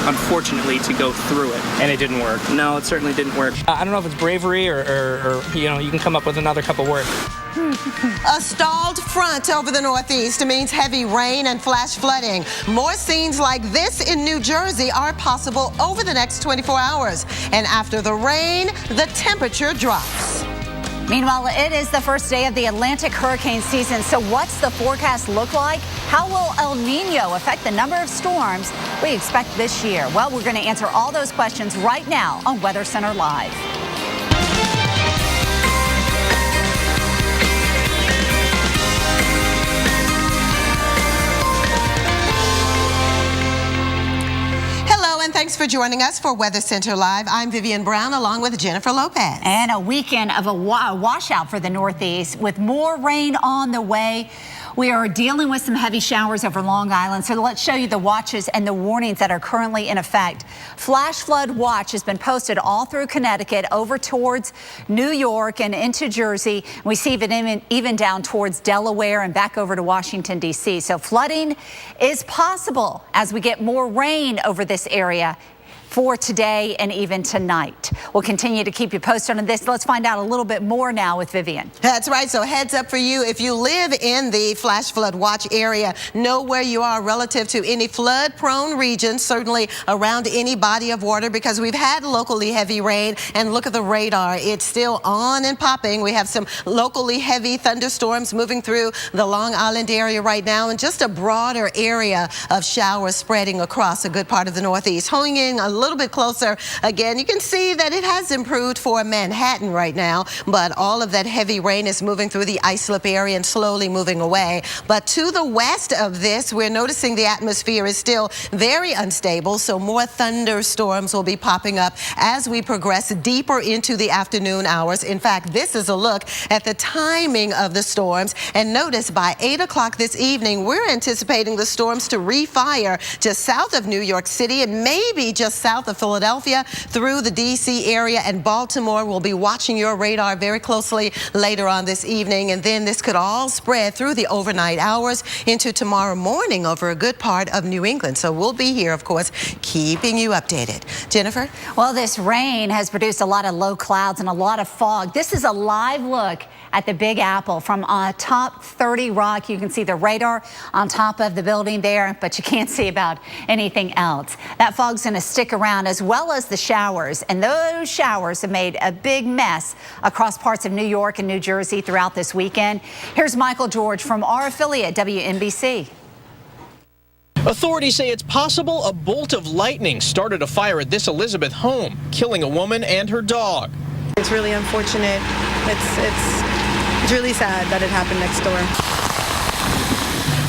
unfortunately, to go through it. And it didn't work. No, it certainly didn't work. I don't know if it's bravery or you can come up with another couple words. A stalled front over the Northeast means heavy rain and flash flooding. More scenes like this in New Jersey are possible over the next 24 hours. And after the rain, the temperature drops. Meanwhile, it is the first day of the Atlantic hurricane season. So what's the forecast look like? How will El Nino affect the number of storms we expect this year? Well, we're going to answer all those questions right now on Weather Center Live. Thanks for joining us for Weather Center Live. I'm Vivian Brown along with Jennifer Lopez. And a weekend of a washout for the Northeast with more rain on the way. We are dealing with some heavy showers over Long Island, so let's show you the watches and the warnings that are currently in effect. Flash flood watch has been posted all through Connecticut over towards New York and into Jersey. We see it even down towards Delaware and back over to Washington, D.C. So flooding is possible as we get more rain over this area for today and even tonight. We'll continue to keep you posted on this. Let's find out a little bit more now with Vivian. That's right. So heads up for you. If you live in the flash flood watch area, know where you are relative to any flood prone regions, certainly around any body of water, because we've had locally heavy rain. And look at the radar. It's still on and popping. We have some locally heavy thunderstorms moving through the Long Island area right now, and just a broader area of showers spreading across a good part of the Northeast. Honing in a little bit closer again, you can see that it has improved for Manhattan right now, but all of that heavy rain is moving through the Islip area and slowly moving away. But to the west of this, we're noticing the atmosphere is still very unstable, so more thunderstorms will be popping up as we progress deeper into the afternoon hours. In fact, this is a look at the timing of the storms, and notice by 8 o'clock this evening, we're anticipating the storms to refire just south of New York City and maybe just south of Philadelphia through the D.C. area and Baltimore. We'll be watching your radar very closely later on this evening, and then this could all spread through the overnight hours into tomorrow morning over a good part of New England. So we'll be here, of course, keeping you updated. Jennifer? Well, this rain has produced a lot of low clouds and a lot of fog. This is a live look at the Big Apple from top 30 Rock. You can see the radar on top of the building there, but you can't see about anything else. That fog's going to stick around, as well as the showers, and those showers have made a big mess across parts of New York and New Jersey throughout this weekend. Here's Michael George from our affiliate WNBC. Authorities say it's possible a bolt of lightning started a fire at this Elizabeth home, killing a woman and her dog. It's really unfortunate. It's really sad that it happened next door.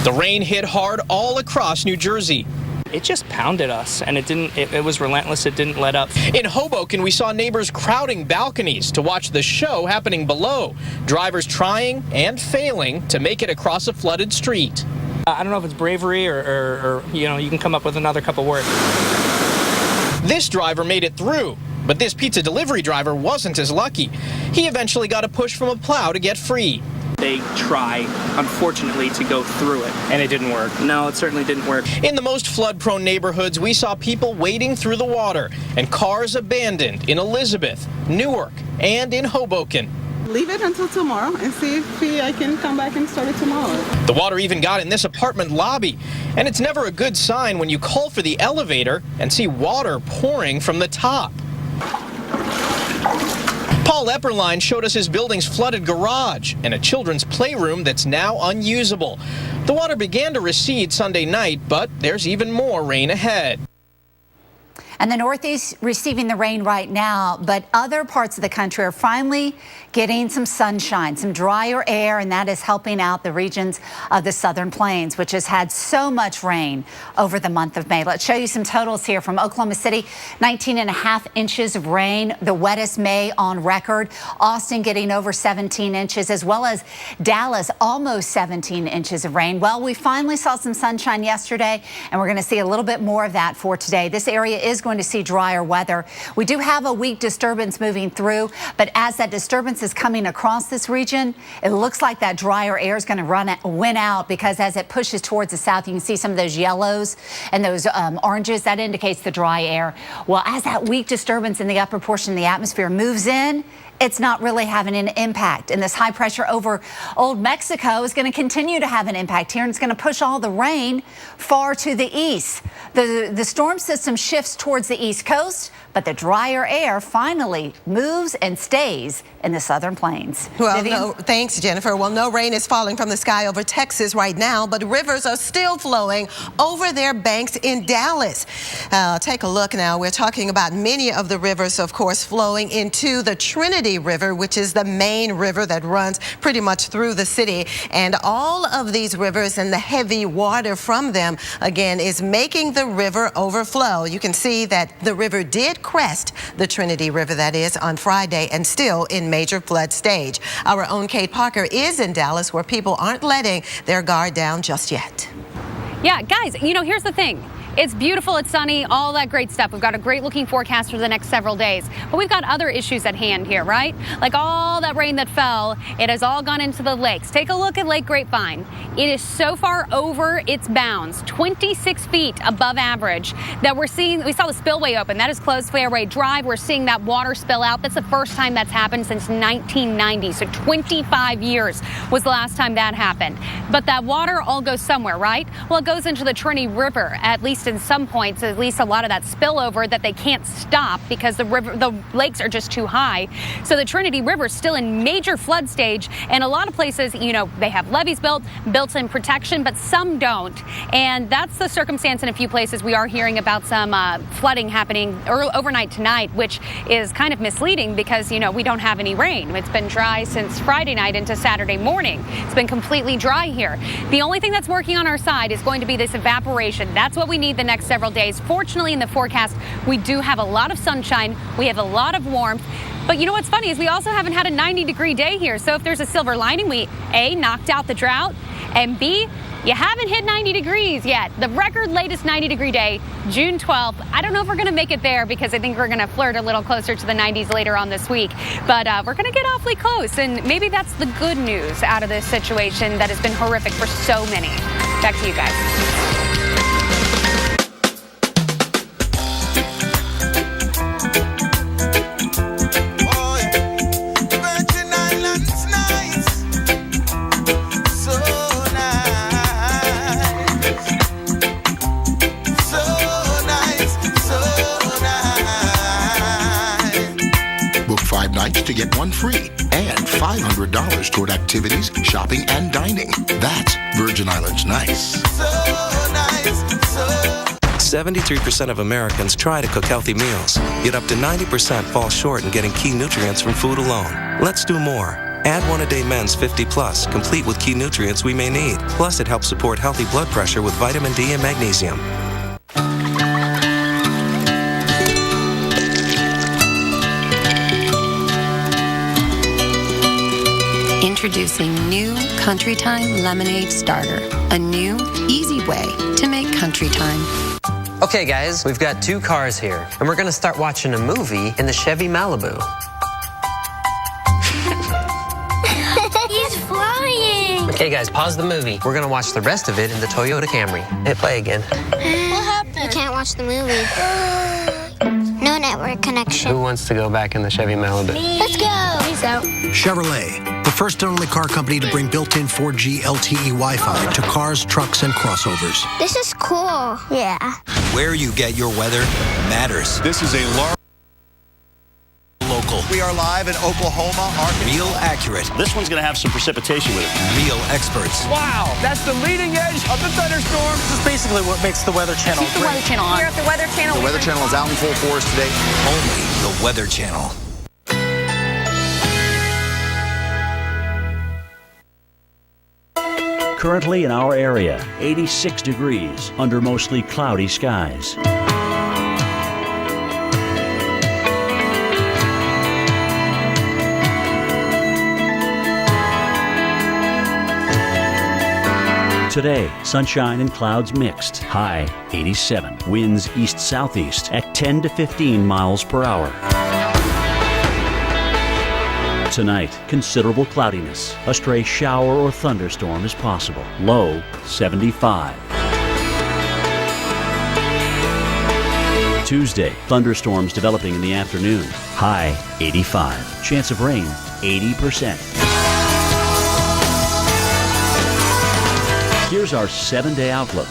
The rain hit hard all across New Jersey. It just pounded us, and it was relentless. It didn't let up. In Hoboken, we saw neighbors crowding balconies to watch the show happening below. Drivers trying and failing to make it across a flooded street. I don't know if it's bravery or you can come up with another couple words. This driver made it through, but this pizza delivery driver wasn't as lucky. He eventually got a push from a plow to get free. They try, unfortunately, to go through it. And it didn't work. No, it certainly didn't work. In the most flood-prone neighborhoods, we saw people wading through the water and cars abandoned in Elizabeth, Newark, and in Hoboken. Leave it until tomorrow and see if I can come back and start it tomorrow. The water even got in this apartment lobby, and it's never a good sign when you call for the elevator and see water pouring from the top. Paul Epperline showed us his building's flooded garage and a children's playroom that's now unusable. The water began to recede Sunday night, but there's even more rain ahead. And the Northeast receiving the rain right now, but other parts of the country are finally getting some sunshine, some drier air, and that is helping out the regions of the Southern Plains, which has had so much rain over the month of May. Let's show you some totals here from Oklahoma City. 19.5 inches of rain, the wettest May on record. Austin getting over 17 inches, as well as Dallas, almost 17 inches of rain. Well, we finally saw some sunshine yesterday, and we're going to see a little bit more of that for today. This area is going going to see drier weather. We do have a weak disturbance moving through, but as that disturbance is coming across this region, it looks like that drier air is going to win out, because as it pushes towards the south, you can see some of those yellows and those oranges. That indicates the dry air. Well, as that weak disturbance in the upper portion of the atmosphere moves in, it's not really having an impact. And this high pressure over Old Mexico is going to continue to have an impact here, and it's going to push all the rain far to the east. The storm system shifts towards the east coast, but the drier air finally moves and stays in the southern plains. Well, no, thanks, Jennifer. Well, no rain is falling from the sky over Texas right now, but rivers are still flowing over their banks in Dallas. Take a look now. We're talking about many of the rivers, of course, flowing into the Trinity River, which is the main river that runs pretty much through the city. And all of these rivers and the heavy water from them, again, is making the river overflow. You can see that the river did crest the Trinity River, that is, on Friday, and still in major flood stage. Our own Kate Parker is in Dallas, where people aren't letting their guard down just yet. Yeah, guys, you know, here's the thing. It's beautiful, it's sunny, all that great stuff. We've got a great looking forecast for the next several days. But we've got other issues at hand here, right? Like all that rain that fell, it has all gone into the lakes. Take a look at Lake Grapevine. It is so far over its bounds, 26 feet above average, that we saw the spillway open. That is closed Fairway Drive. We're seeing that water spill out. That's the first time that's happened since 1990. So 25 years was the last time that happened. But that water all goes somewhere, right? Well, it goes into the Trinity River, at least in some points, at least a lot of that spillover that they can't stop because the lakes are just too high. So the Trinity River is still in major flood stage, and a lot of places, you know, they have levees built-in protection, but some don't. And that's the circumstance in a few places. We are hearing about some flooding happening overnight tonight, which is kind of misleading because, you know, we don't have any rain. It's been dry since Friday night into Saturday morning. It's been completely dry here. The only thing that's working on our side is going to be this evaporation. That's what we need the next several days. Fortunately, in the forecast, we do have a lot of sunshine. We have a lot of warmth. But you know what's funny is we also haven't had a 90-degree day here. So if there's a silver lining, we A, knocked out the drought, and B, you haven't hit 90 degrees yet. The record latest 90-degree day, June 12th. I don't know if we're going to make it there because I think we're going to flirt a little closer to the 90s later on this week. But we're going to get awfully close, and maybe that's the good news out of this situation that has been horrific for so many. Back to you guys. To get one free and $500 toward activities, shopping, and dining. That's Virgin Islands nice. So nice, so 73% of Americans try to cook healthy meals, yet up to 90% fall short in getting key nutrients from food alone. Let's do more. Add One A Day Men's 50 Plus, complete with key nutrients we may need. Plus, it helps support healthy blood pressure with vitamin D and magnesium. Introducing new Country Time Lemonade Starter, a new, easy way to make country time. Okay, guys, we've got 2 cars here, and we're gonna start watching a movie in the Chevy Malibu. He's flying! Okay, guys, pause the movie. We're gonna watch the rest of it in the Toyota Camry. Hit play again. What happened? You can't watch the movie. No network connection. Who wants to go back in the Chevy Malibu? Let's go! Peace out. Chevrolet, the first and only car company to bring built-in 4G LTE Wi-Fi to cars, trucks, and crossovers. This is cool. Yeah. Where you get your weather matters. This is a large local. We are live in Oklahoma. Real accurate. This one's going to have some precipitation with it. Real experts. Wow, that's the leading edge of the thunderstorm. This is basically what makes the Weather Channel Keep the Weather Channel on. Here at the Weather Channel. The Weather Channel is out in full force today. Only the Weather Channel. Currently in our area, 86 degrees under mostly cloudy skies. Today, sunshine and clouds mixed. High 87. Winds east-southeast at 10 to 15 miles per hour. Tonight, considerable cloudiness. A stray shower or thunderstorm is possible. Low 75. Tuesday, thunderstorms developing in the afternoon. High 85. Chance of rain 80%. Here's our 7-day outlook.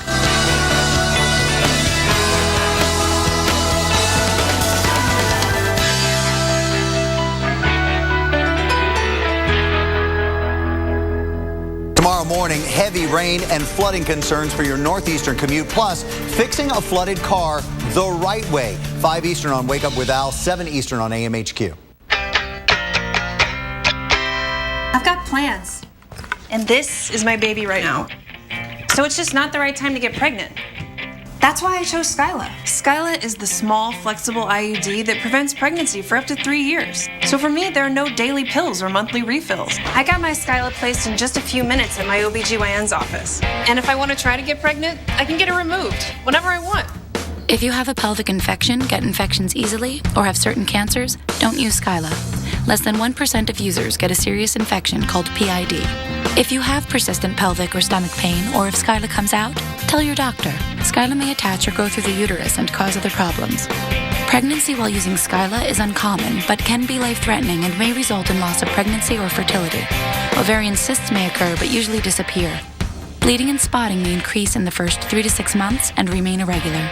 Tomorrow morning, heavy rain and flooding concerns for your northeastern commute, plus fixing a flooded car the right way. 5 Eastern on Wake Up with Al, 7 Eastern on AMHQ. I've got plans, and this is my baby right now. So it's just not the right time to get pregnant. That's why I chose Skyla. Skyla is the small, flexible IUD that prevents pregnancy for up to 3 years. So for me, there are no daily pills or monthly refills. I got my Skyla placed in just a few minutes at my OBGYN's office. And if I want to try to get pregnant, I can get it removed whenever I want. If you have a pelvic infection, get infections easily, or have certain cancers, don't use Skyla. Less than 1% of users get a serious infection called PID. If you have persistent pelvic or stomach pain, or if Skyla comes out, tell your doctor. Skyla may attach or go through the uterus and cause other problems. Pregnancy while using Skyla is uncommon, but can be life-threatening and may result in loss of pregnancy or fertility. Ovarian cysts may occur, but usually disappear. Bleeding and spotting may increase in the first 3 to 6 months and remain irregular.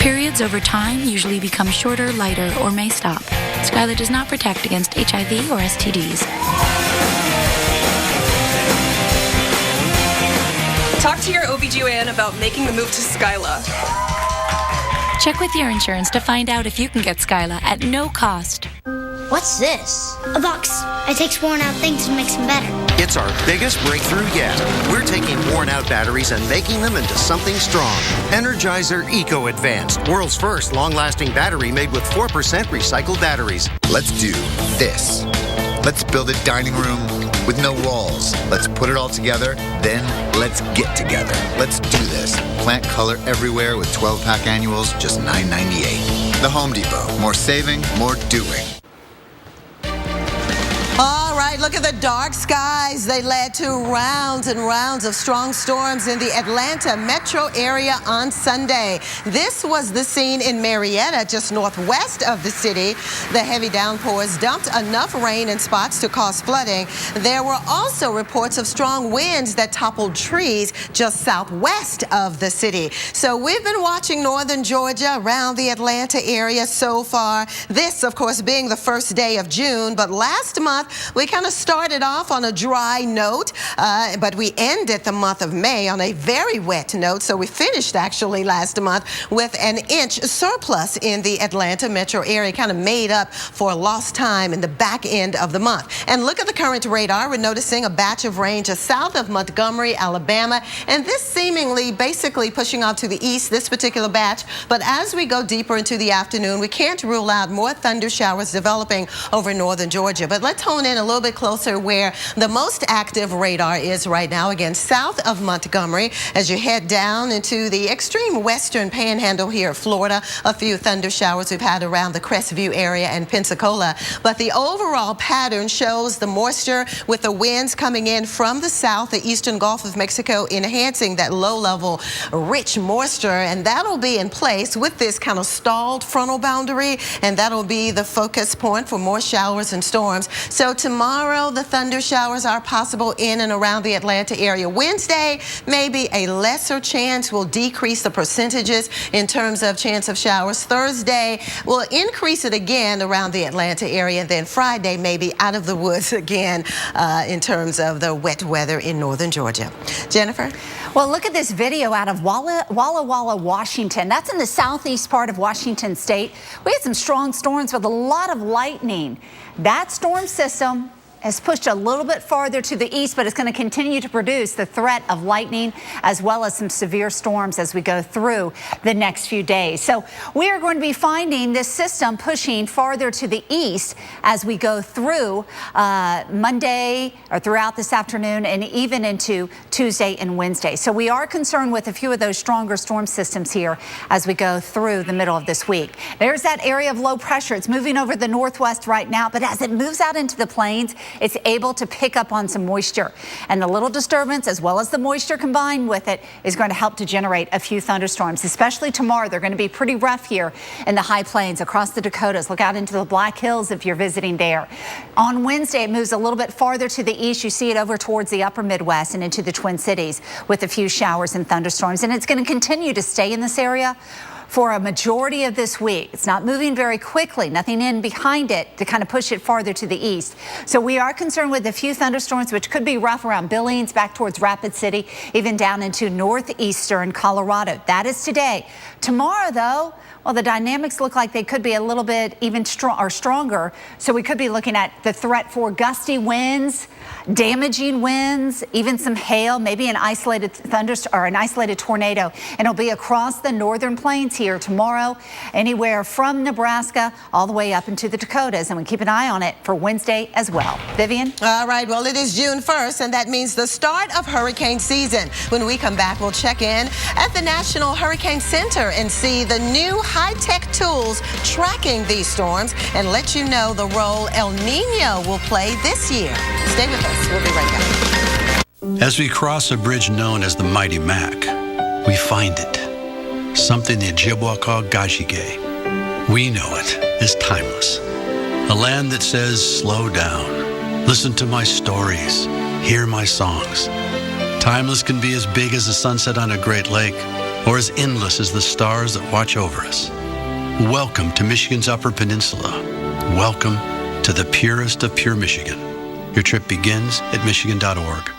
Periods over time usually become shorter, lighter, or may stop. Skyla does not protect against HIV or STDs. Talk to your OBGYN about making the move to Skyla. Check with your insurance to find out if you can get Skyla at no cost. What's this? A box. It takes worn out things and makes them better. It's our biggest breakthrough yet. We're taking worn-out batteries and making them into something strong. Energizer Eco Advanced, world's first long-lasting battery made with 4% recycled batteries. Let's do this. Let's build a dining room with no walls. Let's put it all together, then let's get together. Let's do this. Plant color everywhere with 12-pack annuals, just $9.98. The Home Depot. More saving, more doing. All right, look at the dark skies. They led to rounds and rounds of strong storms in the Atlanta metro area on Sunday. This was the scene in Marietta, just northwest of the city. The heavy downpours dumped enough rain in spots to cause flooding. There were also reports of strong winds that toppled trees just southwest of the city. So we've been watching northern Georgia around the Atlanta area so far. This, of course, being the first day of June, but last month, we kind of started off on a dry note, but we ended the month of May on a very wet note. So we finished actually last month with an inch surplus in the Atlanta metro area, kind of made up for lost time in the back end of the month. And look at the current radar. We're noticing a batch of rain just south of Montgomery, Alabama, and this seemingly basically pushing off to the east, this particular batch. But as we go deeper into the afternoon, we can't rule out more thunder showers developing over northern Georgia. But let's hone in a little bit closer where the most active radar is right now, again, south of Montgomery. As you head down into the extreme western panhandle here of Florida, a few thunder showers we've had around the Crestview area and Pensacola. But the overall pattern shows the moisture with the winds coming in from the south, the eastern Gulf of Mexico, enhancing that low-level rich moisture. And that'll be in place with this kind of stalled frontal boundary, and that'll be the focus point for more showers and storms. So tomorrow, the thunder showers are possible in and around the Atlanta area. Wednesday, maybe a lesser chance. Will decrease the percentages in terms of chance of showers. Thursday will increase it again around the Atlanta area. And then Friday, maybe out of the woods again in terms of the wet weather in northern Georgia. Jennifer? Well, look at this video out of Walla Walla, Washington. That's in the southeast part of Washington state. We had some strong storms with a lot of lightning. That storm system has pushed a little bit farther to the east, but it's going to continue to produce the threat of lightning as well as some severe storms as we go through the next few days. So we are going to be finding this system pushing farther to the east as we go through Monday or throughout this afternoon and even into Tuesday and Wednesday. So we are concerned with a few of those stronger storm systems here as we go through the middle of this week. There's that area of low pressure. It's moving over the northwest right now, but as it moves out into the plains, it's able to pick up on some moisture. And the little disturbance, as well as the moisture combined with it, is going to help to generate a few thunderstorms, especially tomorrow. They're going to be pretty rough here in the high plains across the Dakotas. Look out into the Black Hills if you're visiting there. On Wednesday, it moves a little bit farther to the east. You see it over towards the upper Midwest and into the Twin Cities with a few showers and thunderstorms. And it's going to continue to stay in this area for a majority of this week. It's not moving very quickly, nothing in behind it to kind of push it farther to the east. So we are concerned with a few thunderstorms, which could be rough around Billings, back towards Rapid City, even down into northeastern Colorado. That is today. Tomorrow, though, well, the dynamics look like they could be a little bit even stronger. So we could be looking at the threat for gusty winds, damaging winds, even some hail, maybe an isolated thunderstorm or an isolated tornado. And it'll be across the northern plains here tomorrow, anywhere from Nebraska all the way up into the Dakotas. And we keep an eye on it for Wednesday as well. Vivian? All right, well, it is June 1st, and that means the start of hurricane season. When we come back, we'll check in at the National Hurricane Center and see the new high-tech tools tracking these storms and let you know the role El Nino will play this year. Stay with us. We'll be right back. As we cross a bridge known as the Mighty Mac, we find it. Something the Ojibwa call Gajige. We know it as timeless. A land that says, slow down, listen to my stories, hear my songs. Timeless can be as big as the sunset on a Great Lake, or as endless as the stars that watch over us. Welcome to Michigan's Upper Peninsula. Welcome to the purest of pure Michigan. Your trip begins at Michigan.org.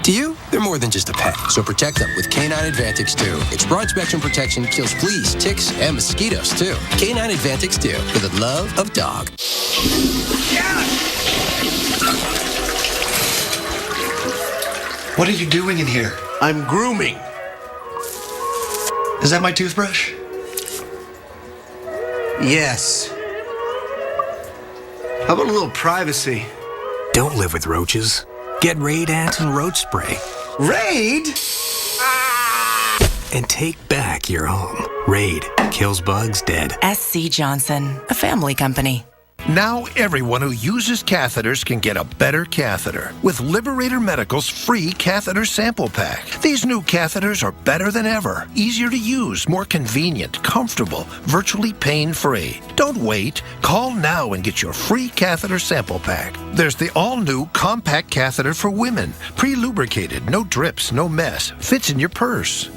To you, they're more than just a pet, so protect them with K9 Advantix 2. Its broad spectrum protection kills fleas, ticks, and mosquitoes, too. K9 Advantix 2, for the love of dog. What are you doing in here? I'm grooming. Is that my toothbrush? Yes. How about a little privacy? Don't live with roaches. Get Raid Ant and Roach Spray. Raid? And take back your home. Raid kills bugs dead. SC Johnson, a family company. Now everyone who uses catheters can get a better catheter with Liberator Medical's free catheter sample pack. These new catheters are better than ever, easier to use, more convenient, comfortable, virtually pain-free. Don't wait. Call now and get your free catheter sample pack. There's the all-new compact catheter for women, pre-lubricated, no drips, no mess, fits in your purse.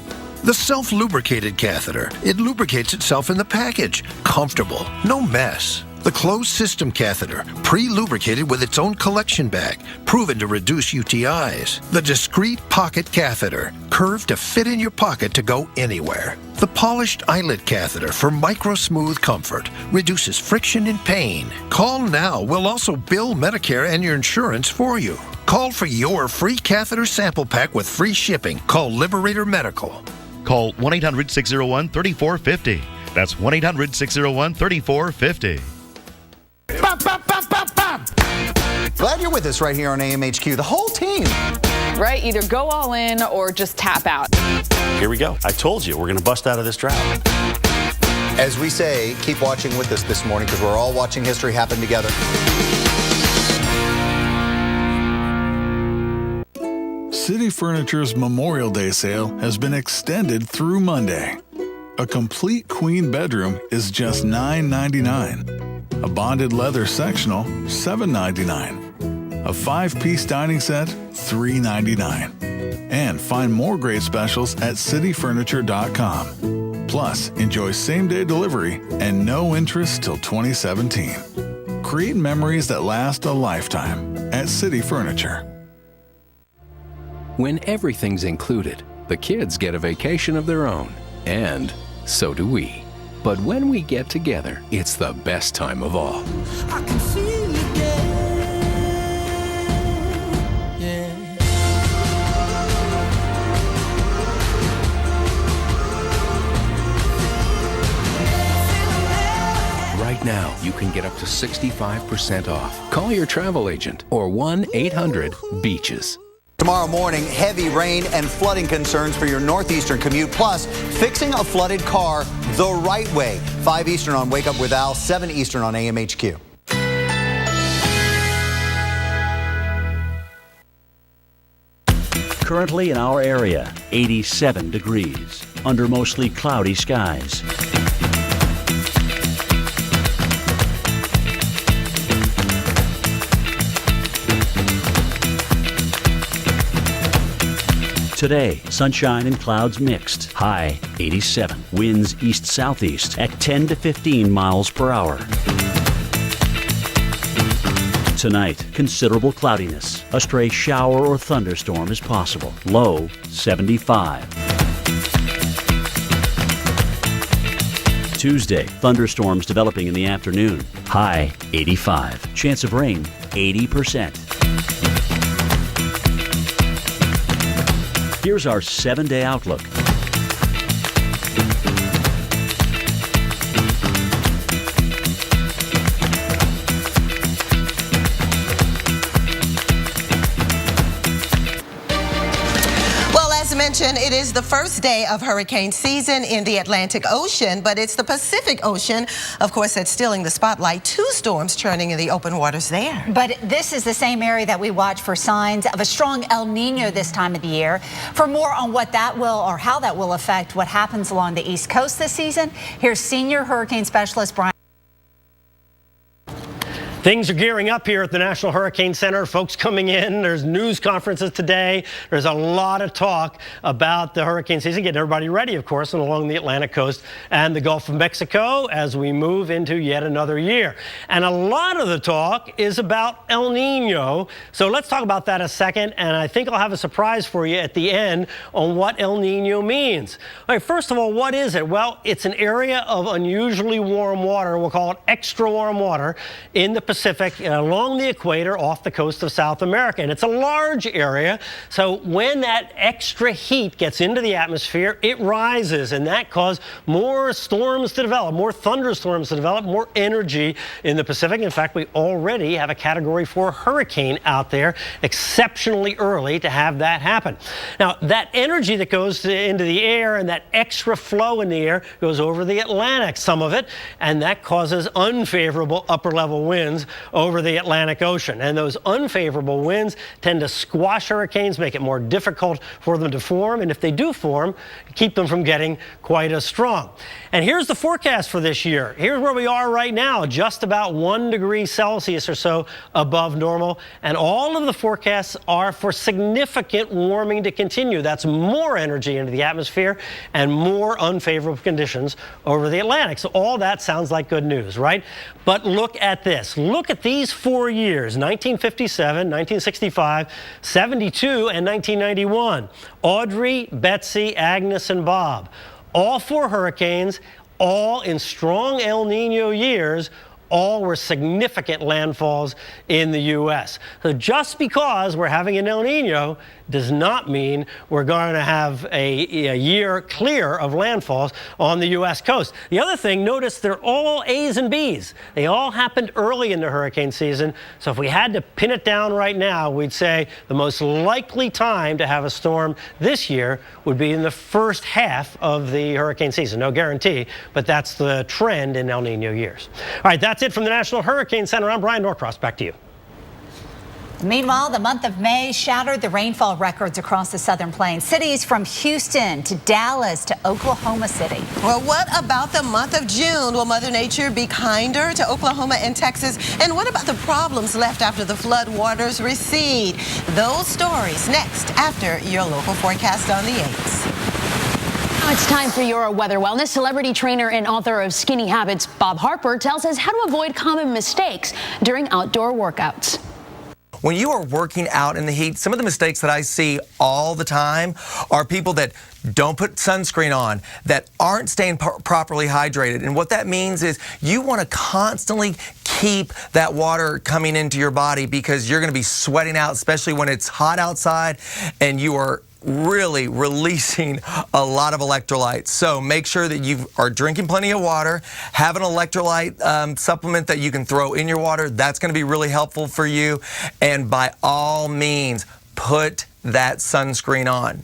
The self-lubricated catheter, it lubricates itself in the package, comfortable, no mess. The closed system catheter, pre-lubricated with its own collection bag, proven to reduce UTIs. The discreet pocket catheter, curved to fit in your pocket to go anywhere. The polished eyelet catheter for micro-smooth comfort, reduces friction and pain. Call now. We'll also bill Medicare and your insurance for you. Call for your free catheter sample pack with free shipping. Call Liberator Medical. Call 1-800-601-3450. That's 1-800-601-3450. Glad you're with us right here on AMHQ. The whole team. Right? Either go all in or just tap out. Here we go. I told you, we're going to bust out of this drought. As we say, keep watching with us this morning because we're all watching history happen together. City Furniture's Memorial Day sale has been extended through Monday. A complete queen bedroom is just $9.99. A bonded leather sectional, $7.99. A 5-piece dining set, $3.99. And find more great specials at cityfurniture.com. Plus, enjoy same-day delivery and no interest till 2017. Create memories that last a lifetime at City Furniture. When everything's included, the kids get a vacation of their own. And so do we. But when we get together, it's the best time of all. I can feel it there. Right now, you can get up to 65% off. Call your travel agent or 1-800-BEACHES. Tomorrow morning, heavy rain and flooding concerns for your northeastern commute, plus fixing a flooded car the right way. 5 Eastern on Wake Up with Al, 7 Eastern on AMHQ. Currently in our area, 87 degrees, under mostly cloudy skies. Today, sunshine and clouds mixed. High 87. Winds east-southeast at 10 to 15 miles per hour. Tonight, considerable cloudiness. A stray shower or thunderstorm is possible. Low 75. Tuesday, thunderstorms developing in the afternoon. High 85. Chance of rain 80%. Here's our 7-day outlook. As mentioned, it is the first day of hurricane season in the Atlantic Ocean, but it's the Pacific Ocean, of course, that's stealing the spotlight. 2 storms churning in the open waters there. But this is the same area that we watch for signs of a strong El Nino this time of the year. For more on what that will or how that will affect what happens along the East Coast this season, here's senior hurricane specialist Brian. Things are gearing up here at the National Hurricane Center. Folks coming in. There's news conferences today. There's a lot of talk about the hurricane season, getting everybody ready, of course, and along the Atlantic coast and the Gulf of Mexico as we move into yet another year. And a lot of the talk is about El Nino. So let's talk about that a second. And I think I'll have a surprise for you at the end on what El Nino means. All right, first of all, what is it? Well, it's an area of unusually warm water. We'll call it extra warm water in the Pacific and along the equator off the coast of South America. And it's a large area. So when that extra heat gets into the atmosphere, it rises, and that causes more storms to develop, more thunderstorms to develop, more energy in the Pacific. In fact, we already have a Category 4 hurricane out there exceptionally early to have that happen. Now, that energy that goes into the air and that extra flow in the air goes over the Atlantic, some of it, and that causes unfavorable upper level winds over the Atlantic Ocean. And those unfavorable winds tend to squash hurricanes, make it more difficult for them to form. And if they do form, keep them from getting quite as strong. And here's the forecast for this year. Here's where we are right now, just about 1 degree Celsius or so above normal. And all of the forecasts are for significant warming to continue. That's more energy into the atmosphere and more unfavorable conditions over the Atlantic. So all that sounds like good news, right? But look at this. Look at these 4 years, 1957, 1965, 72, and 1991. Audrey, Betsy, Agnes, and Bob. All 4 hurricanes, all in strong El Nino years, all were significant landfalls in the U.S. So just because we're having an El Nino does not mean we're going to have a year clear of landfalls on the U.S. coast. The other thing, notice they're all A's and B's. They all happened early in the hurricane season. So if we had to pin it down right now, we'd say the most likely time to have a storm this year would be in the first half of the hurricane season. No guarantee, but that's the trend in El Nino years. All right, that's it from the National Hurricane Center. I'm Brian Norcross. Back to you. Meanwhile, the month of May shattered the rainfall records across the Southern Plains. Cities from Houston to Dallas to Oklahoma City. Well, what about the month of June? Will Mother Nature be kinder to Oklahoma and Texas? And what about the problems left after the flood waters recede? Those stories next after your local forecast on the 8s. Now it's time for your weather wellness. Celebrity trainer and author of Skinny Habits, Bob Harper, tells us how to avoid common mistakes during outdoor workouts. when you are working out in the heat, some of the mistakes that I see all the time are people that don't put sunscreen on, that aren't staying properly hydrated. And what that means is you want to constantly keep that water coming into your body because you're going to be sweating out, especially when it's hot outside and you are really releasing a lot of electrolytes. So make sure that you are drinking plenty of water, have an electrolyte supplement that you can throw in your water. That's going to be really helpful for you. And by all means, put that sunscreen on.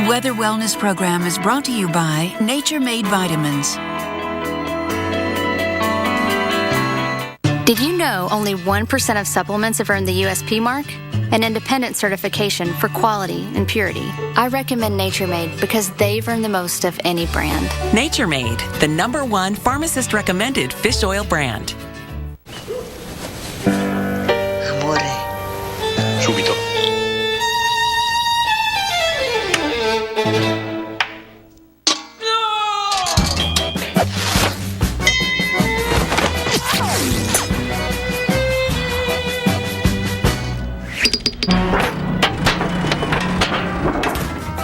Weather Wellness Program is brought to you by Nature Made Vitamins. Did you know only 1% of supplements have earned the USP mark? An independent certification for quality and purity. I recommend Nature Made because they've earned the most of any brand. Nature Made, the #1 pharmacist recommended fish oil brand. Subito.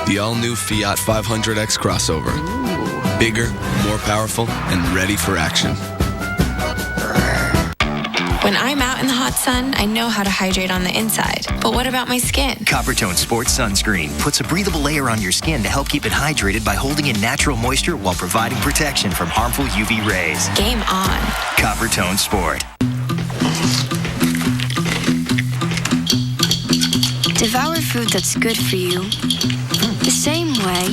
The all-new Fiat 500X crossover. Ooh. Bigger, more powerful, and ready for action. When I'm out in the hot sun, I know how to hydrate on the inside. But what about my skin? Coppertone Sports Sunscreen puts a breathable layer on your skin to help keep it hydrated by holding in natural moisture while providing protection from harmful UV rays. Game on. Coppertone Sport. Devour food that's good for you. The same way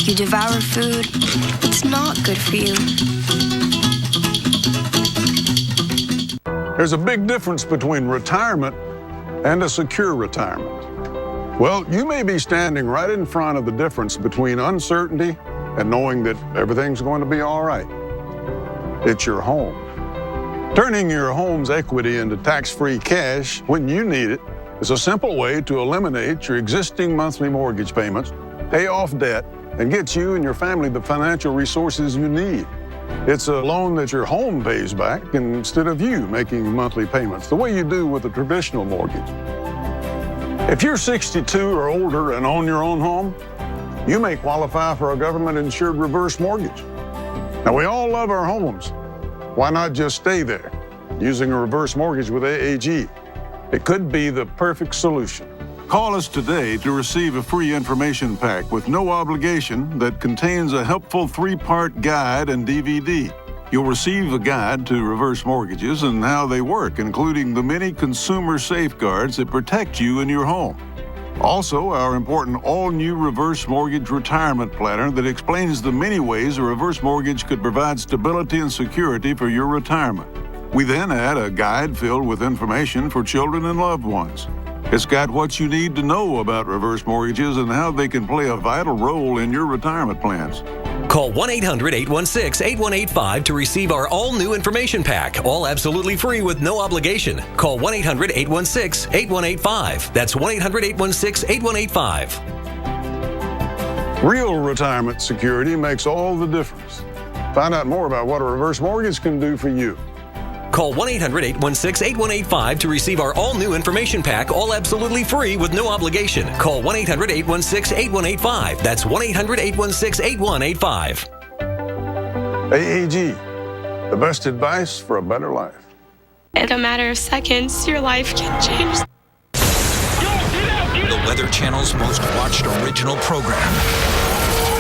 you devour food that's not good for you. There's a big difference between retirement and a secure retirement. Well, you may be standing right in front of the difference between uncertainty and knowing that everything's going to be all right. It's your home. Turning your home's equity into tax-free cash when you need it is a simple way to eliminate your existing monthly mortgage payments, pay off debt, and get you and your family the financial resources you need. It's a loan that your home pays back instead of you making monthly payments, the way you do with a traditional mortgage. If you're 62 or older and own your own home, you may qualify for a government-insured reverse mortgage. Now, we all love our homes. Why not just stay there using a reverse mortgage with AAG? It could be the perfect solution. Call us today to receive a free information pack with no obligation that contains a helpful 3-part guide and DVD. You'll receive a guide to reverse mortgages and how they work, including the many consumer safeguards that protect you and your home. Also, our important all-new reverse mortgage retirement planner that explains the many ways a reverse mortgage could provide stability and security for your retirement. We then add a guide filled with information for children and loved ones. It's got what you need to know about reverse mortgages and how they can play a vital role in your retirement plans. Call 1-800-816-8185 to receive our all-new information pack, all absolutely free with no obligation. Call 1-800-816-8185. That's 1-800-816-8185. Real retirement security makes all the difference. Find out more about what a reverse mortgage can do for you. Call 1-800-816-8185 to receive our all-new information pack, all absolutely free with no obligation. Call 1-800-816-8185. That's 1-800-816-8185. AAG, the best advice for a better life. In a matter of seconds, your life can change. The Weather Channel's most watched original program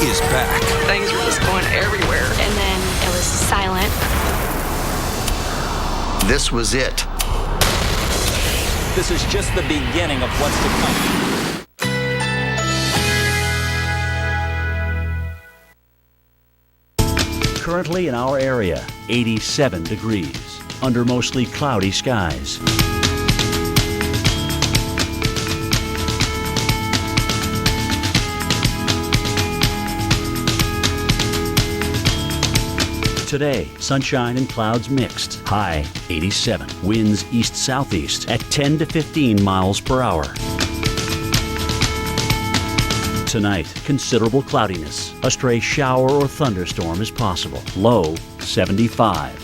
is back. Things were just going everywhere. And then it was silent. This was it. This is just the beginning of what's to come. Currently in our area, 87 degrees, under mostly cloudy skies. today, sunshine and clouds mixed. High 87. Winds east-southeast at 10 to 15 miles per hour. Tonight, considerable cloudiness. A stray shower or thunderstorm is possible. Low 75.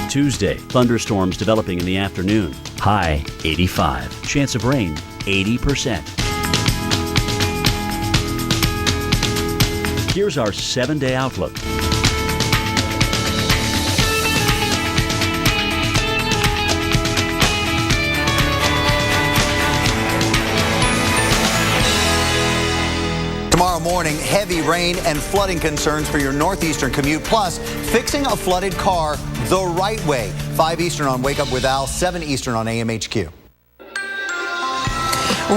Tuesday, thunderstorms developing in the afternoon. High 85. Chance of rain 80%. Here's our 7-day outlook. Tomorrow morning, heavy rain and flooding concerns for your northeastern commute, plus fixing a flooded car the right way. 5 Eastern on Wake Up with Al, 7 Eastern on AMHQ.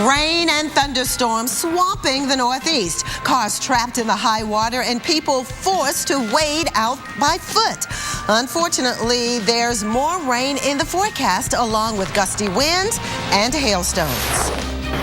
Rain and thunderstorms swamping the Northeast. Cars trapped in the high water and people forced to wade out by foot. Unfortunately, there's more rain in the forecast along with gusty winds and hailstones.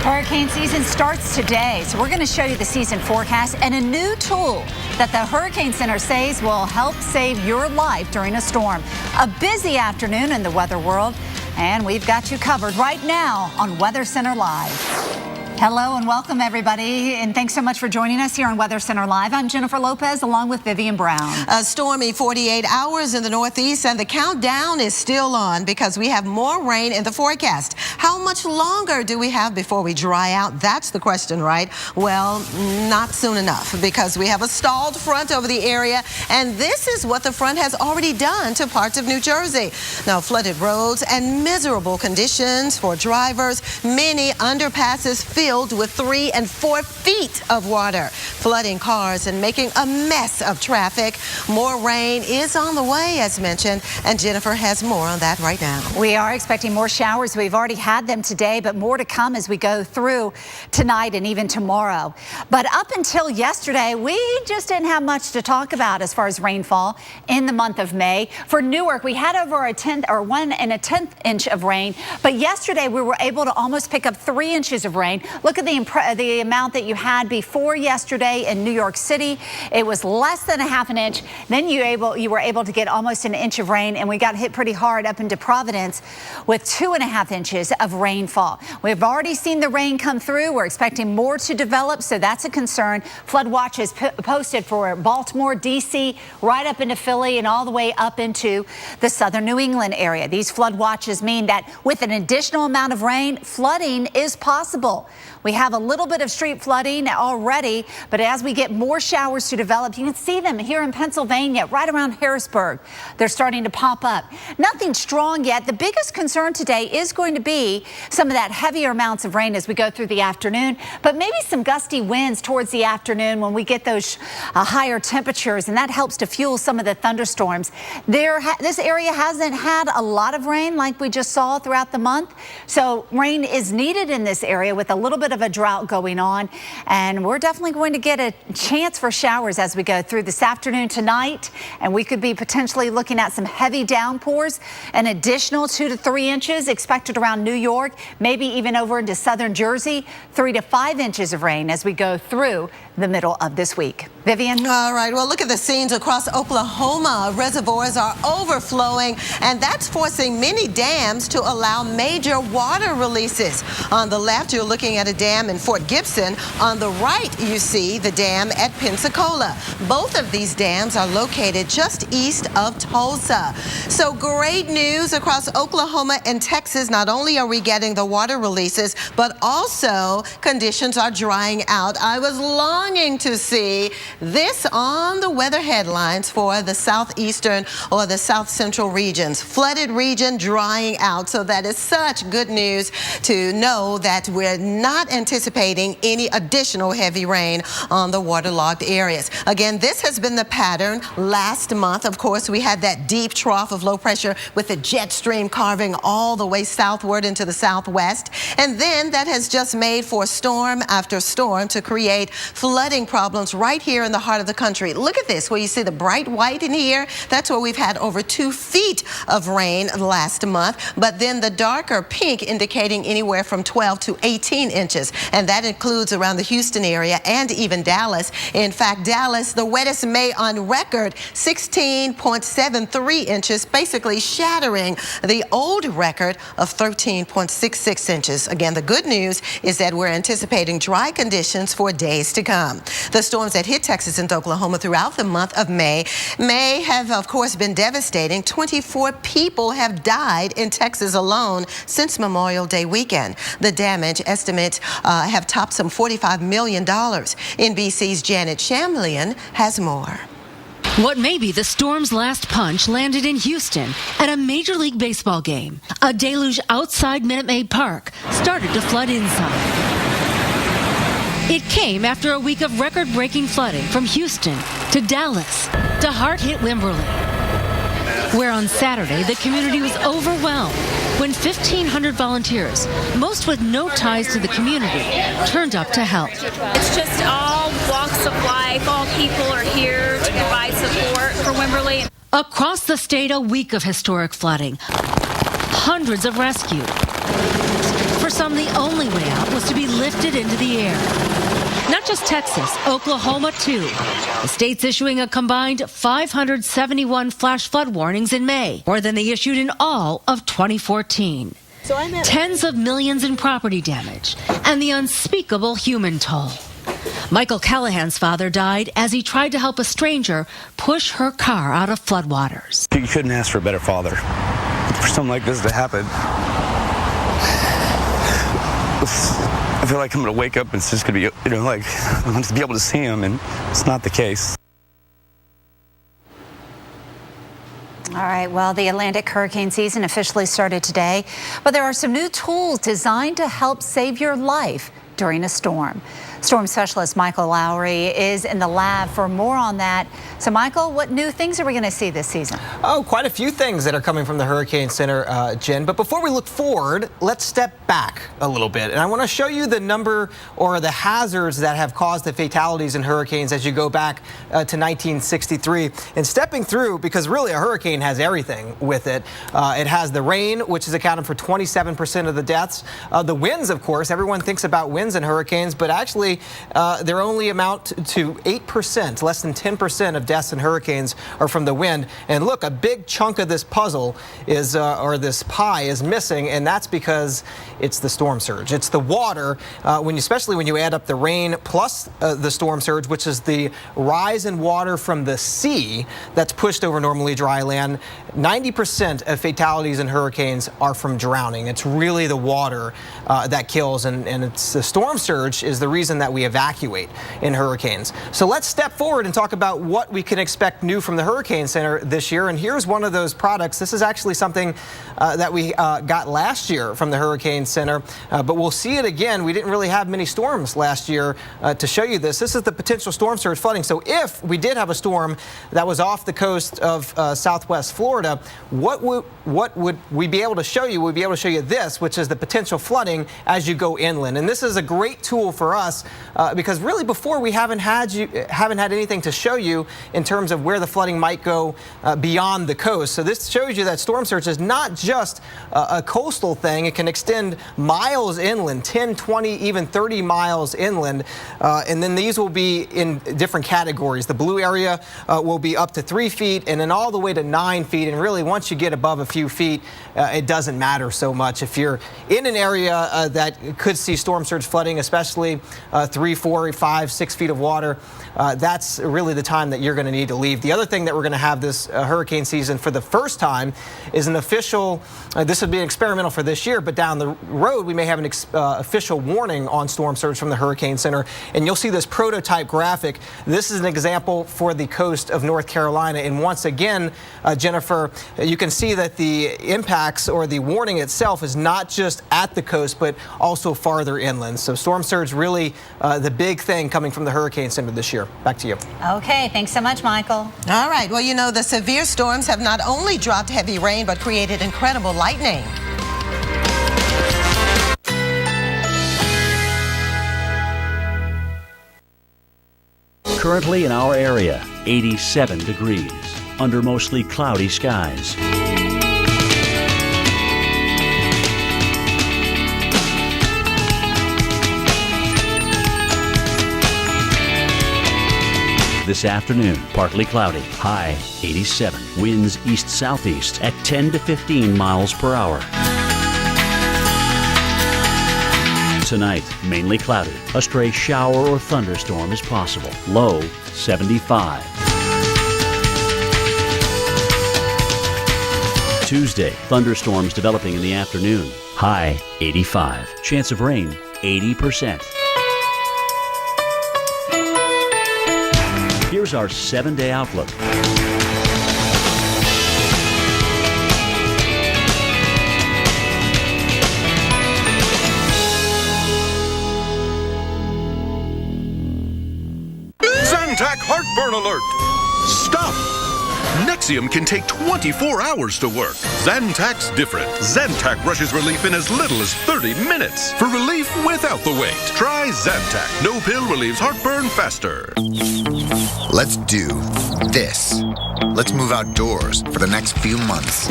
Hurricane season starts today, so we're going to show you the season forecast and a new tool that the Hurricane Center says will help save your life during a storm. A busy afternoon in the weather world, and we've got you covered right now on Weather Center Live. Hello and welcome, everybody, and thanks so much for joining us here on Weather Center Live. I'm Jennifer Lopez along with Vivian Brown. A stormy 48 hours in the Northeast, and the countdown is still on because we have more rain in the forecast. How much longer do we have before we dry out? That's the question, right? Well, not soon enough, because we have a stalled front over the area, and this is what the front has already done to parts of New Jersey. Now, flooded roads and miserable conditions for drivers, many underpasses filled with 3 and 4 feet of water, flooding cars and making a mess of traffic. More rain is on the way, as mentioned, and Jennifer has more on that right now. We are expecting more showers. We've already had them today, but more to come as we go through tonight and even tomorrow. But up until yesterday, we just didn't have much to talk about as far as rainfall in the month of May. For Newark, we had over 1 1/10 inch of rain, but yesterday we were able to almost pick up 3 inches of rain. Look at the amount that you had before yesterday in New York City. It was less than a half an inch. Then you were able to get almost 1 inch of rain, and we got hit pretty hard up into Providence with 2.5 inches of rainfall. We've already seen the rain come through. We're expecting more to develop, so that's a concern. Flood watches posted for Baltimore, D.C., right up into Philly and all the way up into the southern New England area. These flood watches mean that with an additional amount of rain, flooding is possible. We have a little bit of street flooding already, but as we get more showers to develop, you can see them here in Pennsylvania, right around Harrisburg. They're starting to pop up. Nothing strong yet. The biggest concern today is going to be some of that heavier amounts of rain as we go through the afternoon, but maybe some gusty winds towards the afternoon when we get those higher temperatures, and that helps to fuel some of the thunderstorms. This area hasn't had a lot of rain like we just saw throughout the month, so rain is needed in this area with a little bit of a drought going on, and we're definitely going to get a chance for showers as we go through this afternoon tonight, and we could be potentially looking at some heavy downpours, an additional 2 to 3 inches expected around New York, maybe even over into southern Jersey, 3 to 5 inches of rain as we go through the middle of this week. Vivian? All right, well, look at the scenes across Oklahoma. Reservoirs are overflowing, and that's forcing many dams to allow major water releases. On the left, you're looking at a dam in Fort Gibson. On the right, you see the dam at Pensacola. Both of these dams are located just east of Tulsa. So great news across Oklahoma and Texas. Not only are we getting the water releases, but also conditions are drying out. I was longing to see this on the weather headlines for the southeastern or the south central regions. Flooded region drying out. So that is such good news to know that we're not anticipating any additional heavy rain on the waterlogged areas. Again, this has been the pattern. Last month, of course, we had that deep trough of low pressure with the jet stream carving all the way southward into the southwest. And then that has just made for storm after storm to create flooding problems right here in the heart of the country. Look at this, where you see the bright white in here. That's where we've had over 2 feet of rain last month. But then the darker pink indicating anywhere from 12 to 18 inches inches, and that includes around the Houston area and even Dallas. In fact, Dallas, the wettest May on record, 16.73 inches, basically shattering the old record of 13.66 inches. Again, the good news is that we're anticipating dry conditions for days to come. The storms that hit Texas and Oklahoma throughout the month of May have, of course, been devastating. 24 people have died in Texas alone since Memorial Day weekend. The damage estimates have topped some $45 million. NBC's Janet Shamlian has more. What may be the storm's last punch landed in Houston at a Major League Baseball game. A deluge outside Minute Maid Park started to flood inside. It came after a week of record-breaking flooding from Houston to Dallas to hard-hit Wimberley, where on Saturday the community was overwhelmed when 1,500 volunteers, most with no ties to the community, turned up to help. It's just all walks of life. All people are here to provide support for Wimberley. Across the state, a week of historic flooding. Hundreds of rescued. For some, the only way out was to be lifted into the air. Not just Texas, Oklahoma too. The state's issuing a combined 571 flash flood warnings in May, more than they issued in all of 2014. Tens of millions in property damage and the unspeakable human toll. Michael Callahan's father died as he tried to help a stranger push her car out of floodwaters. You couldn't ask for a better father. For something like this to happen, I feel like I'm going to wake up and it's just going to be, like I'm going to be able to see him, and it's not the case. All right, well, the Atlantic hurricane season officially started today, but there are some new tools designed to help save your life during a storm. Storm specialist Michael Lowry is in the lab for more on that. So, Michael, what new things are we going to see this season? Oh, quite a few things that are coming from the Hurricane Center, Jen. But before we look forward, let's step back a little bit. And I want to show you the number or the hazards that have caused the fatalities in hurricanes as you go back to 1963. And stepping through, because really a hurricane has everything with it. It has the rain, which is accounted for 27% of the deaths. The winds, of course, everyone thinks about winds in hurricanes, but actually they only amount to 8%, less than 10% of deaths in hurricanes are from the wind. And look, a big chunk of this puzzle is, or this pie is missing, and that's because it's the storm surge. It's the water, especially when you add up the rain plus the storm surge, which is the rise in water from the sea that's pushed over normally dry land. 90% of fatalities in hurricanes are from drowning. It's really the water that kills, and it's the storm surge is the reason that we evacuate in hurricanes. So let's step forward and talk about what we can expect new from the Hurricane Center this year. And here's one of those products. This is actually something that we got last year from the Hurricane Center, but we'll see it again. We didn't really have many storms last year to show you this. This is the potential storm surge flooding. So if we did have a storm that was off the coast of southwest Florida, what would we be able to show you? We'd be able to show you this, which is the potential flooding as you go inland. And this is a great tool for us because really before we haven't had anything to show you in terms of where the flooding might go beyond the coast. So this shows you that storm surge is not just a coastal thing. It can extend miles inland, 10, 20, even 30 miles inland. And then these will be in different categories. The blue area will be up to 3 feet and then all the way to 9 feet. And really once you get above a few feet, it doesn't matter so much. If you're in an area that could see storm surge flooding, especially 3, 4, 5, 6 feet of water, that's really the time that you're going to need to leave. The other thing that we're going to have this hurricane season for the first time is an official, this would be an experimental for this year, but down the road we may have an official warning on storm surge from the Hurricane Center. And you'll see this prototype graphic. This is an example for the coast of North Carolina. And once again, Jennifer, you can see that the impacts or the warning itself is not just at the coast, but also farther inland. So storm surge really the big thing coming from the Hurricane Center this year. Back to you. Okay, thanks so much, Michael. All right, well, you know, the severe storms have not only dropped heavy rain, but created incredible lightning. Currently in our area, 87 degrees, under mostly cloudy skies. This afternoon, partly cloudy, high 87. Winds east-southeast at 10 to 15 miles per hour. Tonight, mainly cloudy. A stray shower or thunderstorm is possible. Low 75. Tuesday, thunderstorms developing in the afternoon. High 85. Chance of rain 80%. Here's our 7-day outlook. Zantac heartburn alert! Stop! Nexium can take 24 hours to work. Zantac's different. Zantac rushes relief in as little as 30 minutes. For relief without the wait, try Zantac. No pill relieves heartburn faster. Let's do this. Let's move outdoors for the next few months.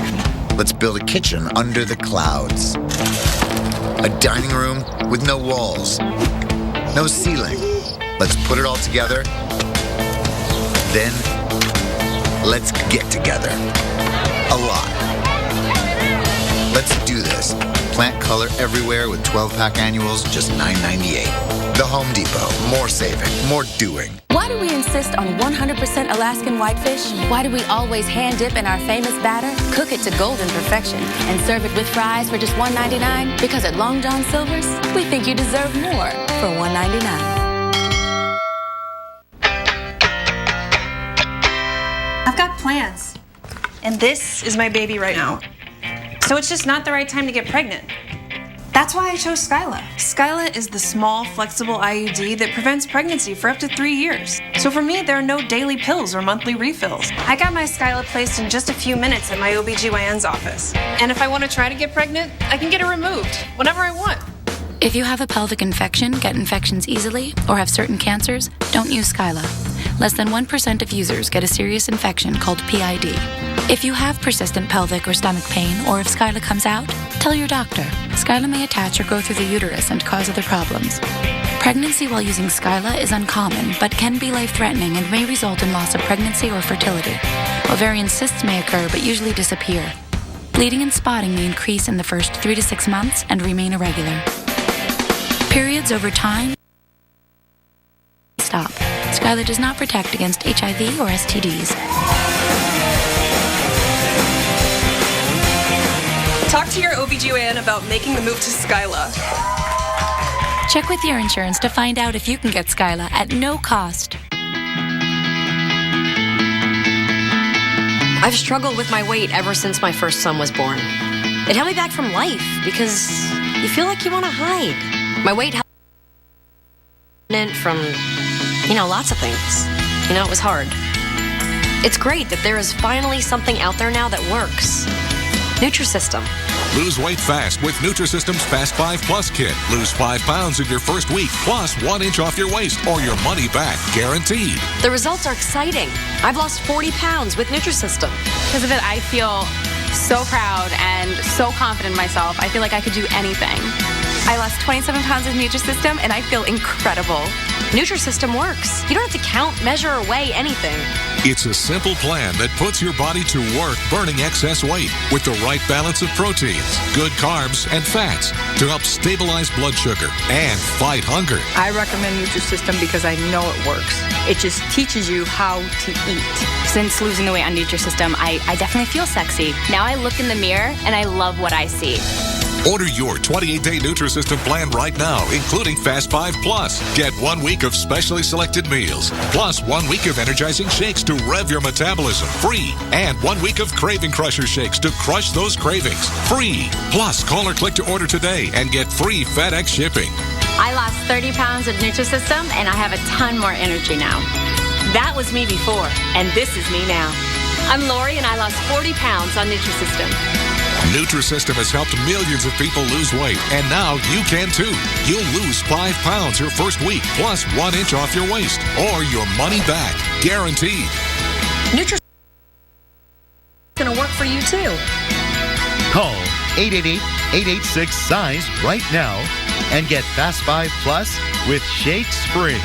Let's build a kitchen under the clouds. A dining room with no walls, no ceiling. Let's put it all together. Then, let's get together. A lot. Let's do this. Plant color everywhere with 12-pack annuals, just $9.98. The Home Depot. More saving, more doing. Why do we insist on 100% Alaskan whitefish? Why do we always hand dip in our famous batter, cook it to golden perfection, and serve it with fries for just $1.99? Because at Long John Silver's, we think you deserve more for $1.99. I've got plans, and this is my baby right now. So it's just not the right time to get pregnant. That's why I chose Skyla. Skyla is the small, flexible IUD that prevents pregnancy for up to 3 years. So for me, there are no daily pills or monthly refills. I got my Skyla placed in just a few minutes at my OBGYN's office. And if I want to try to get pregnant, I can get it removed whenever I want. If you have a pelvic infection, get infections easily, or have certain cancers, don't use Skyla. Less than 1% of users get a serious infection called PID. If you have persistent pelvic or stomach pain, or if Skyla comes out, tell your doctor. Skyla may attach or go through the uterus and cause other problems. Pregnancy while using Skyla is uncommon, but can be life-threatening and may result in loss of pregnancy or fertility. Ovarian cysts may occur, but usually disappear. Bleeding and spotting may increase in the first 3 to 6 months and remain irregular. Periods over time stop. Skyla does not protect against HIV or STDs. Talk to your OBGYN about making the move to Skyla. Check with your insurance to find out if you can get Skyla at no cost. I've struggled with my weight ever since my first son was born. It held me back from life because you feel like you want to hide. My weight held from, lots of things. It was hard. It's great that there is finally something out there now that works. Nutrisystem. Lose weight fast with Nutrisystem's Fast 5 Plus Kit. Lose 5 pounds in your first week, plus 1 inch off your waist, or your money back, guaranteed. The results are exciting. I've lost 40 pounds with Nutrisystem. Because of it, I feel so proud and so confident in myself. I feel like I could do anything. I lost 27 pounds with Nutrisystem, and I feel incredible. Nutrisystem works. You don't have to count, measure, or weigh anything. It's a simple plan that puts your body to work burning excess weight with the right balance of proteins, good carbs, and fats to help stabilize blood sugar and fight hunger. I recommend Nutrisystem because I know it works. It just teaches you how to eat. Since losing the weight on Nutrisystem, I definitely feel sexy. Now I look in the mirror and I love what I see. Order your 28-day Nutrisystem plan right now, including Fast 5 Plus. Get 1 week of specially selected meals, plus 1 week of energizing shakes to rev your metabolism, free. And 1 week of Craving Crusher shakes to crush those cravings, free. Plus, call or click to order today and get free FedEx shipping. I lost 30 pounds with Nutrisystem, and I have a ton more energy now. That was me before, and this is me now. I'm Lori, and I lost 40 pounds on Nutrisystem. Nutrisystem has helped millions of people lose weight, and now you can too. You'll lose 5 pounds your first week, plus 1 inch off your waist, or your money back, guaranteed. Nutrisystem is going to work for you too. Call 888-886-SIZE right now and get Fast 5 Plus with shakes free.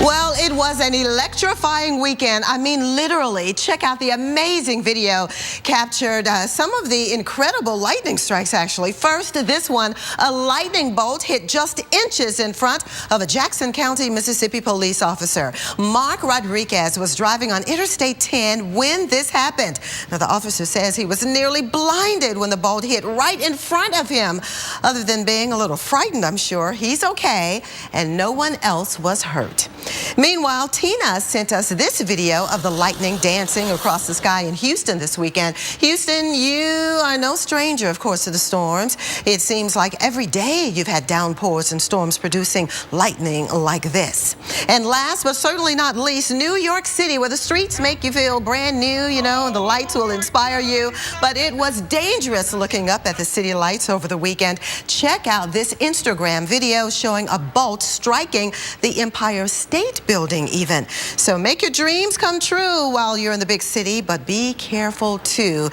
Well, it was an electrifying weekend. I mean, literally. Check out the amazing video captured some of the incredible lightning strikes, actually. First, this one, a lightning bolt hit just inches in front of a Jackson County, Mississippi police officer. Mark Rodriguez was driving on Interstate 10 when this happened. Now, the officer says he was nearly blinded when the bolt hit right in front of him. Other than being a little frightened, I'm sure, he's okay, and no one else was hurt. Meanwhile, Tina sent us this video of the lightning dancing across the sky in Houston this weekend. Houston, you are no stranger, of course, to the storms. It seems like every day you've had downpours and storms producing lightning like this. And last but certainly not least, New York City, where the streets make you feel brand new, you know, and the lights will inspire you. But it was dangerous looking up at the city lights over the weekend. Check out this Instagram video showing a bolt striking the Empire State Building even. So make your dreams come true while you're in the big city, but be careful too.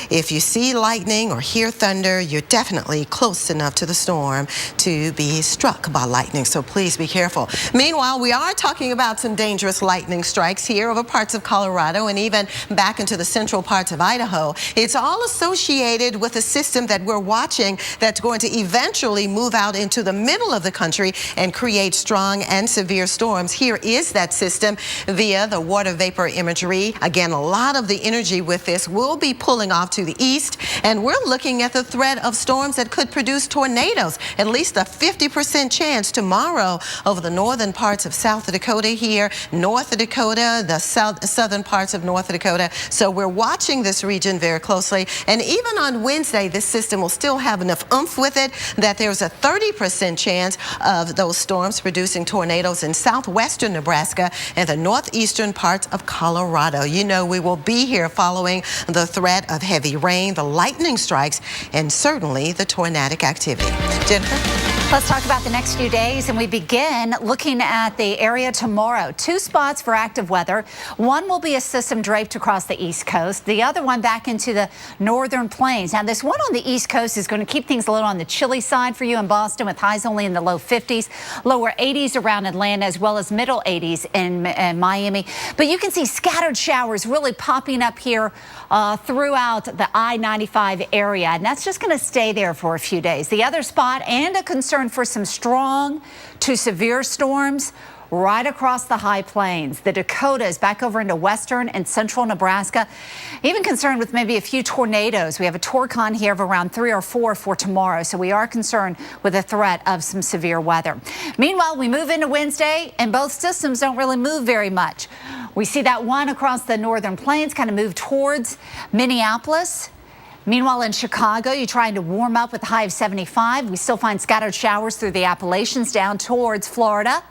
If you see lightning or hear thunder, you're definitely close enough to the storm to be struck by lightning, so please be careful. Meanwhile, we are talking about some dangerous lightning strikes here over parts of Colorado and even back into the central parts of Idaho. It's all associated with a system that we're watching that's going to eventually move out into the middle of the country and create strong and severe storms. Here is that system via the water vapor imagery. Again, a lot of the energy with this will be pulling off to the east, and we're looking at the threat of storms that could produce tornadoes. At least a 50% chance tomorrow over the northern parts of South Dakota here, North Dakota, the southern parts of North Dakota. So we're watching this region very closely, and even on Wednesday, this system will still have enough oomph with it that there's a 30% chance of those storms producing tornadoes in southwestern Nebraska and the northeastern parts of Colorado. You know, we will be here following the threat of heavy rain, the lightning strikes, and certainly the tornadic activity. Jennifer? Let's talk about the next few days, and we begin looking at the area tomorrow. 2 spots for active weather. One will be a system draped across the East Coast. The other one back into the northern plains. Now, this one on the East Coast is going to keep things a little on the chilly side for you in Boston, with highs only in the low 50s, lower 80s around Atlanta, as well as middle 80s in Miami. But you can see scattered showers really popping up here throughout the I-95 area, and that's just going to stay there for a few days. The other spot, and a concern for some strong to severe storms right across the high plains, the Dakotas, back over into western and central Nebraska. Even concerned with maybe a few tornadoes. We have a Torcon here of around 3 or 4 for tomorrow, so we are concerned with the threat of some severe weather. Meanwhile, we move into Wednesday, and both systems don't really move very much. We see that one across the northern plains kind of move towards Minneapolis. Meanwhile, in Chicago, you're trying to warm up with a high of 75. We still find scattered showers through the Appalachians down towards Florida.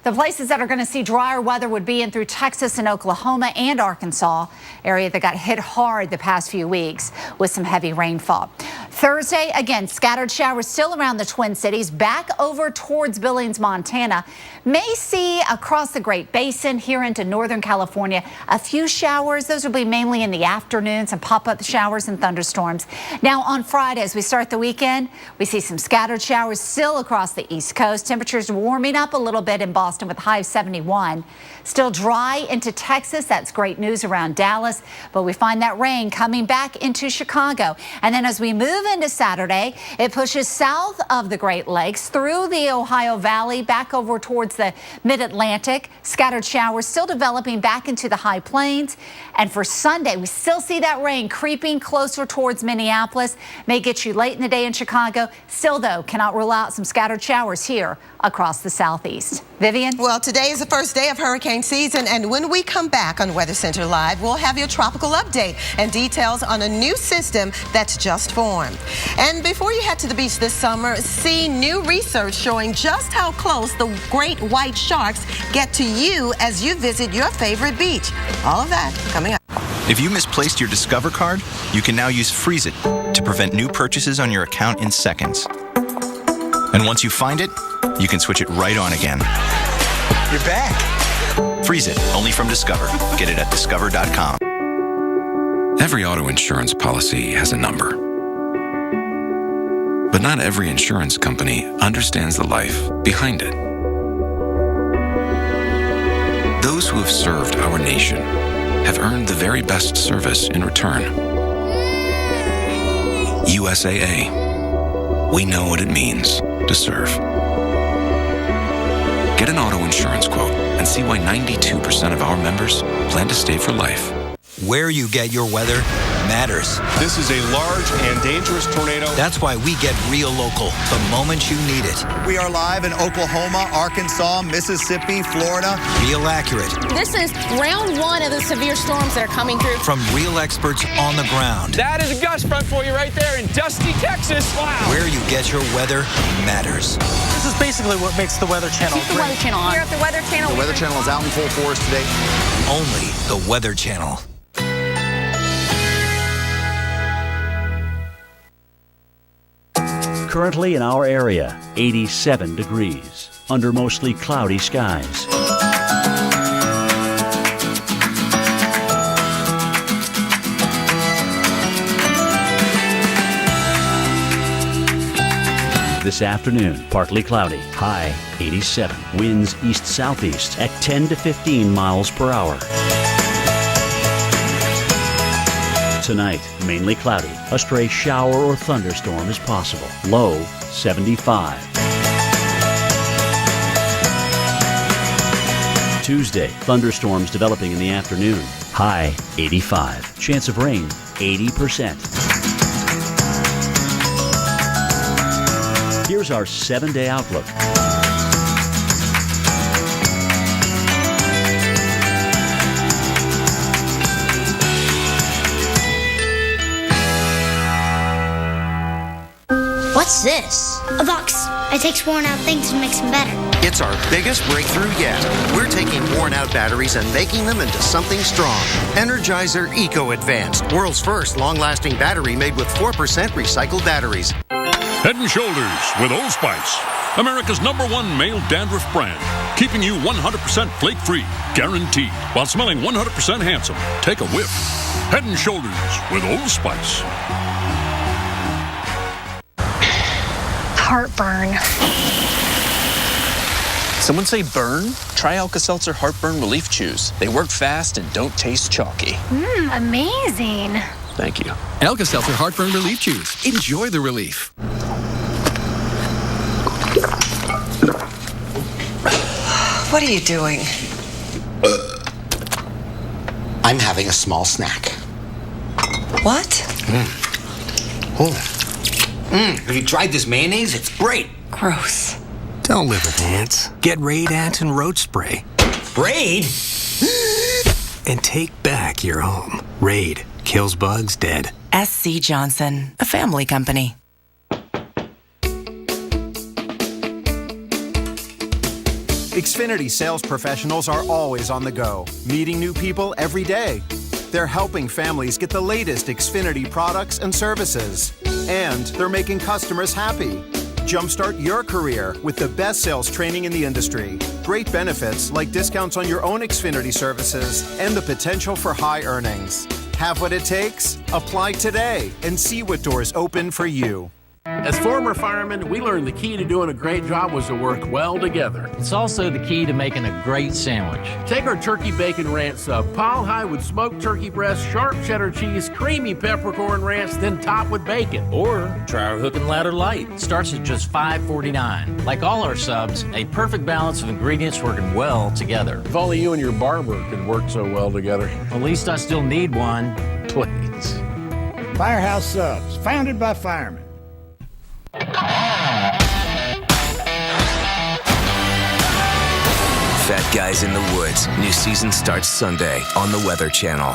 The places that are going to see drier weather would be in through Texas and Oklahoma and Arkansas, area that got hit hard the past few weeks with some heavy rainfall. Thursday, again, scattered showers still around the Twin Cities, back over towards Billings, Montana. May see across the Great Basin here into Northern California a few showers. Those will be mainly in the afternoon, some pop-up showers and thunderstorms. Now on Friday, as we start the weekend, we see some scattered showers still across the East Coast. Temperatures warming up a little bit in Boston with a high of 71. Still dry into Texas. That's great news around Dallas, but we find that rain coming back into Chicago. And then as we move into Saturday, it pushes south of the Great Lakes through the Ohio Valley back over towards the mid-Atlantic. Scattered showers still developing back into the high plains. And for Sunday, we still see that rain creeping closer towards Minneapolis. May get you late in the day in Chicago. Still, though, cannot rule out some scattered showers here across the southeast. Vivian? Well, today is the first day of hurricane season, and when we come back on Weather Center Live, we'll have your tropical update and details on a new system that's just formed. And before you head to the beach this summer, see new research showing just how close the great white sharks get to you as you visit your favorite beach. All of that coming up. If you misplaced your Discover card, you can now use Freeze It to prevent new purchases on your account in seconds. And once you find it, you can switch it right on again. You're back. Freeze It, only from Discover. Get it at discover.com. Every auto insurance policy has a number. But not every insurance company understands the life behind it. Those who have served our nation have earned the very best service in return. USAA. We know what it means to serve. Get an auto insurance quote and see why 92% of our members plan to stay for life. Where you get your weather matters. This is a large and dangerous tornado. That's why we get real local the moment you need it. We are live in Oklahoma, Arkansas, Mississippi, Florida. Real accurate. This is round one of the severe storms that are coming through. From real experts on the ground. That is a gust front for you right there in Dusty, Texas. Wow. Where you get your weather matters. This is basically what makes the Weather Channel Keep the Weather Channel on. Here at the Weather Channel. The Weather Channel is out in full force today. Only the Weather Channel. Currently in our area, 87 degrees, under mostly cloudy skies. This afternoon, partly cloudy, high 87. Winds east-southeast at 10 to 15 miles per hour. Tonight, mainly cloudy. A stray shower or thunderstorm is possible. Low 75. Tuesday, thunderstorms developing in the afternoon. High 85. Chance of rain 80%. Here's our 7-day outlook. What's this? A box. It takes worn out things and makes them better. It's our biggest breakthrough yet. We're taking worn out batteries and making them into something strong. Energizer Eco Advanced, world's first long-lasting battery made with 4% recycled batteries. Head & Shoulders with Old Spice, America's #1 male dandruff brand, keeping you 100% flake-free, guaranteed, while smelling 100% handsome. Take a whiff. Head & Shoulders with Old Spice. Heartburn. Someone say burn? Try Alka-Seltzer Heartburn Relief Chews. They work fast and don't taste chalky. Amazing. Thank you. Alka-Seltzer Heartburn Relief Chews. Enjoy the relief. What are you doing? I'm having a small snack. What? Have you tried this mayonnaise? It's great. Gross. Don't live with ants. Get Raid Ant and Roach Spray. Raid? And take back your home. Raid kills bugs dead. SC Johnson, a family company. Xfinity sales professionals are always on the go, meeting new people every day. They're helping families get the latest Xfinity products and services. And they're making customers happy. Jumpstart your career with the best sales training in the industry. Great benefits like discounts on your own Xfinity services and the potential for high earnings. Have what it takes? Apply today and see what doors open for you. As former firemen, we learned the key to doing a great job was to work well together. It's also the key to making a great sandwich. Take our turkey bacon ranch sub, pile high with smoked turkey breast, sharp cheddar cheese, creamy peppercorn ranch, then top with bacon. Or try our Hook and Ladder Light. Starts at just $5.49. Like all our subs, a perfect balance of ingredients working well together. If only you and your barber could work so well together. At least I still need one. Please. Firehouse Subs, founded by firemen. Fat Guys in the Woods. New season starts Sunday on the Weather Channel.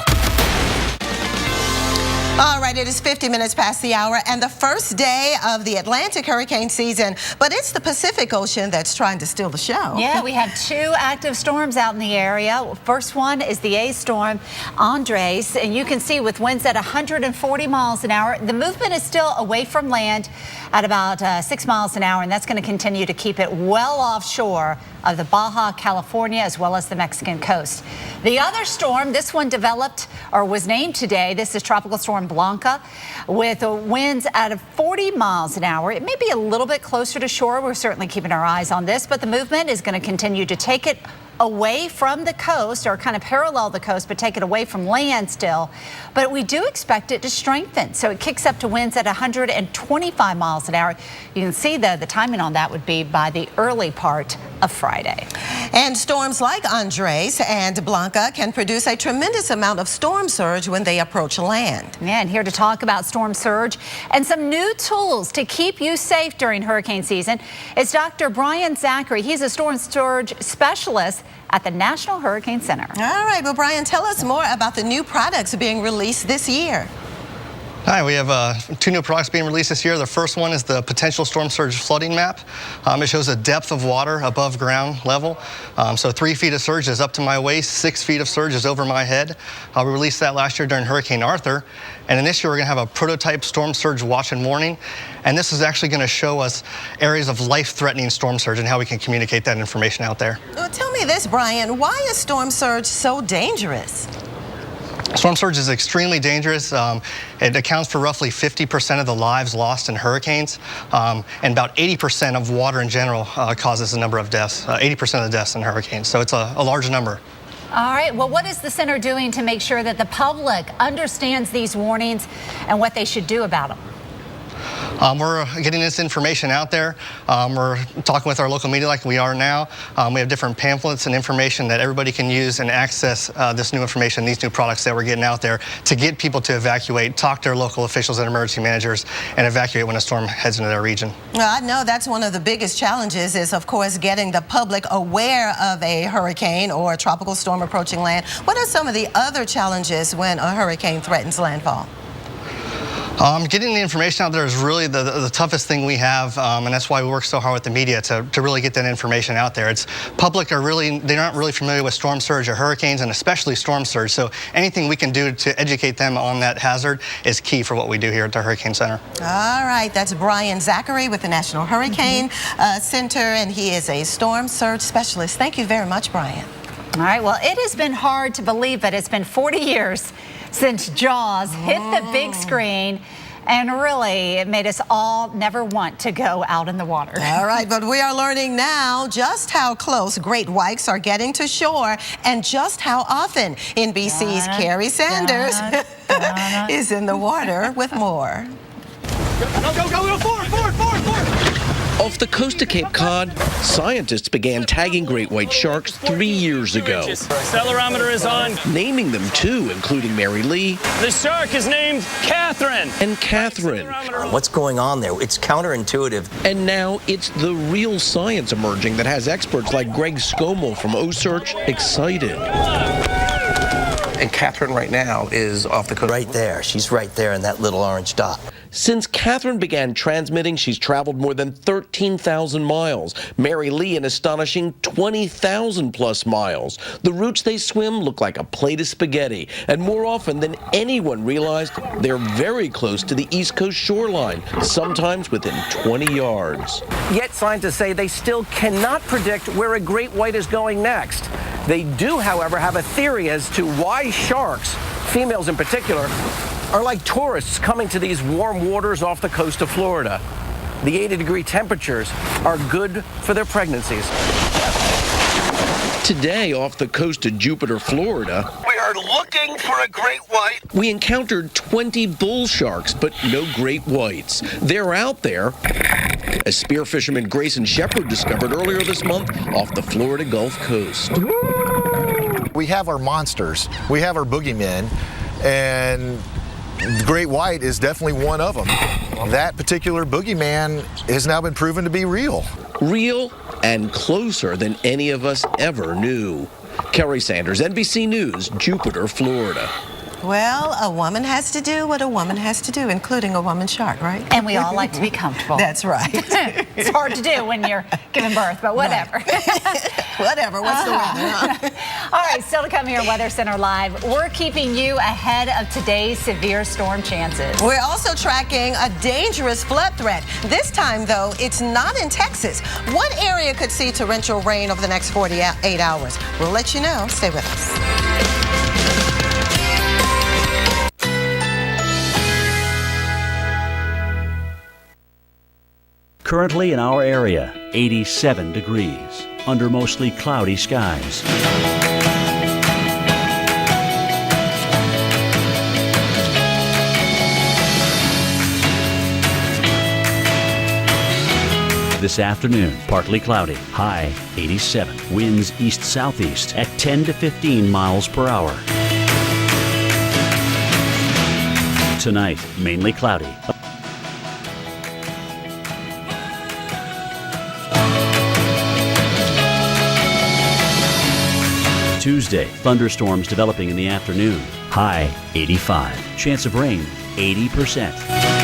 All right, it is 50 minutes past the hour and the first day of the Atlantic hurricane season, but it's the Pacific Ocean that's trying to steal the show. Yeah, we have 2 active storms out in the area. First one is the A storm, Andres, and you can see with winds at 140 miles an hour, the movement is still away from land at about 6 miles an hour, and that's going to continue to keep it well offshore of the Baja California as well as the Mexican coast. The other storm, this one developed or was named today. This is Tropical Storm Blanca with winds at 40 miles an hour. It may be a little bit closer to shore. We're certainly keeping our eyes on this, but the movement is going to continue to take it away from the coast, or kind of parallel the coast, but take it away from land still. But we do expect it to strengthen. So it kicks up to winds at 125 miles an hour. You can see the timing on that would be by the early part of Friday. And storms like Andres and Blanca can produce a tremendous amount of storm surge when they approach land. Yeah, and here to talk about storm surge and some new tools to keep you safe during hurricane season is Dr. Brian Zachary. He's a storm surge specialist at the National Hurricane Center. All right, well, Brian, tell us more about the new products being released this year. Hi, we have 2 new products being released this year. The first one is the potential storm surge flooding map. It shows the depth of water above ground level. So 3 feet of surge is up to my waist, 6 feet of surge is over my head. We released that last year during Hurricane Arthur. And in this year, we're going to have a prototype storm surge watch and warning. And this is actually going to show us areas of life-threatening storm surge and how we can communicate that information out there. Well, tell me this, Brian, why is storm surge so dangerous? Storm surge is extremely dangerous. It accounts for roughly 50% of the lives lost in hurricanes, and about 80% of water in general causes a number of deaths, 80% of the deaths in hurricanes. So it's a large number. All right, well, what is the center doing to make sure that the public understands these warnings and what they should do about them? We're getting this information out there. We're talking with our local media like we are now. We have different pamphlets and information that everybody can use and access this new information, these new products that we're getting out there to get people to evacuate, talk to their local officials and emergency managers, and evacuate when a storm heads into their region. Well, I know that's one of the biggest challenges is, of course, getting the public aware of a hurricane or a tropical storm approaching land. What are some of the other challenges when a hurricane threatens landfall? Getting the information out there is really the toughest thing we have, and that's why we work so hard with the media to really get that information out there. It's public they're not really familiar with storm surge or hurricanes, and especially storm surge. So anything we can do to educate them on that hazard is key for what we do here at the Hurricane Center. All right, that's Brian Zachary with the National Hurricane Center, and he is a storm surge specialist. Thank you very much, Brian. All right, well, it has been hard to believe, but it's been 40 years since Jaws hit the big screen, and really it made us all never want to go out in the water. All right, but we are learning now just how close great whites are getting to shore and just how often. NBC's Carrie Sanders is in the water with more. Go, forward! Off the coast of Cape Cod, scientists began tagging great white sharks 3 years ago. Accelerometer is on. Naming them too, including Mary Lee. The shark is named Catherine. And Catherine. What's going on there? It's counterintuitive. And now it's the real science emerging that has experts like Greg Scommel from OSearch excited. And Catherine right now is off the coast. Right there. She's right there in that little orange dot. Since Catherine began transmitting, she's traveled more than 13,000 miles. Mary Lee an astonishing 20,000 plus miles. The routes they swim look like a plate of spaghetti. And more often than anyone realized, they're very close to the East Coast shoreline, sometimes within 20 yards. Yet scientists say they still cannot predict where a great white is going next. They do, however, have a theory as to why sharks, females in particular, are like tourists coming to these warm waters off the coast of Florida. The 80-degree temperatures are good for their pregnancies. Today, off the coast of Jupiter, Florida, We are looking for a great white. we encountered 20 bull sharks, but no great whites. They're out there, as spear fisherman Grayson Shepard discovered earlier this month off the Florida Gulf Coast. We have our monsters, we have our boogeymen, and the great white is definitely one of them. That particular boogeyman has now been proven to be real. Real and closer than any of us ever knew. Kerry Sanders, NBC News, Jupiter, Florida. Well, a woman has to do what a woman has to do, including a woman shark, right? And we all like to be comfortable. That's right. It's hard to do when you're giving birth, but whatever. Whatever. What's the weather? All right, still to come here on Weather Center Live. We're keeping you ahead of today's severe storm chances. We're also tracking a dangerous flood threat. This time, though, it's not in Texas. What area could see torrential rain over the next 48 hours? We'll let you know. Stay with us. Currently in our area, 87 degrees. under mostly cloudy skies. This afternoon, partly cloudy, high 87. Winds east-southeast at 10 to 15 miles per hour. Tonight, mainly cloudy. Tuesday, thunderstorms developing in the afternoon. High 85. Chance of rain 80%.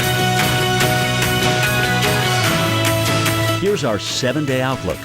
Here's our 7-day outlook.